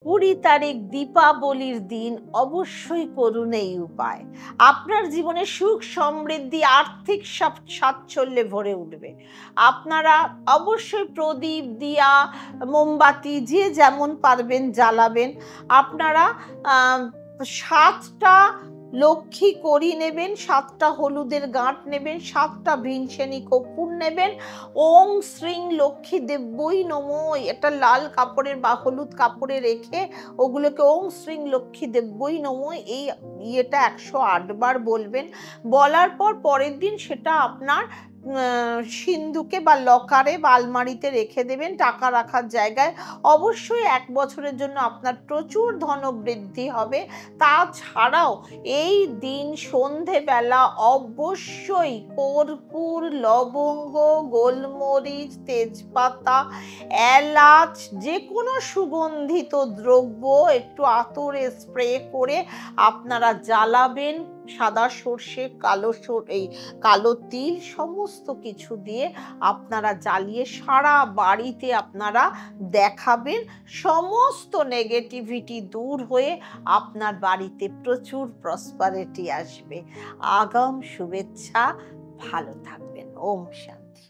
20 তারিখ দীপাবলির দিন অবশ্যই করুন এই উপায়। আপনার জীবনে সুখ, সমৃদ্ধি, আর্থিক স্বাচ্ছন্দ্যে ভরে উঠবে। আপনারা অবশ্যই প্রদীপ, দিয়া, মোমবাতি যে যেমন পারবেন জ্বালাবেন। আপনারা 7 টা লক্ষ্মী কড়ি নেবেন, 7 টা হলুদের গাঁট নেবেন, 7 টা ভিনসেনি কর্পূর নেবেন। ওং শ্রীং লক্ষ্মী দেব্যই নমঃ এটা লাল কাপড়ের বা হলুদ কাপড়ে রেখে ওগুলোকে ওং শ্রীং লক্ষ্মী দেব্যই নমঃ এই ইয়েটা 108 বার বলবেন। বলার পর পরের দিন সেটা আপনার সিন্ধুকে বা লকারে বা আলমারিতে রেখে দেবেন, টাকা রাখার জায়গায়। অবশ্যই 1 বছরের জন্য আপনার প্রচুর ধনবৃদ্ধি হবে। তাছাড়াও এই দিন সন্ধেবেলা অবশ্যই কর্পূর, লবঙ্গ, গোলমরিচ, তেজপাতা, এলাচ যে কোনো সুগন্ধিত দ্রব্য একটু আতরে স্প্রে করে আপনারা জ্বালাবেন। সাদা সর্ষে, কালো তিল সমস্ত কিছু দিয়ে আপনারা জ্বালিয়ে সারা বাড়িতে আপনারা দেখাবেন। সমস্ত নেগেটিভিটি দূর হয়ে আপনার বাড়িতে প্রচুর প্রসপারিটি আসবে। আগাম শুভেচ্ছা। ভালো থাকবেন। ওম শান্তি।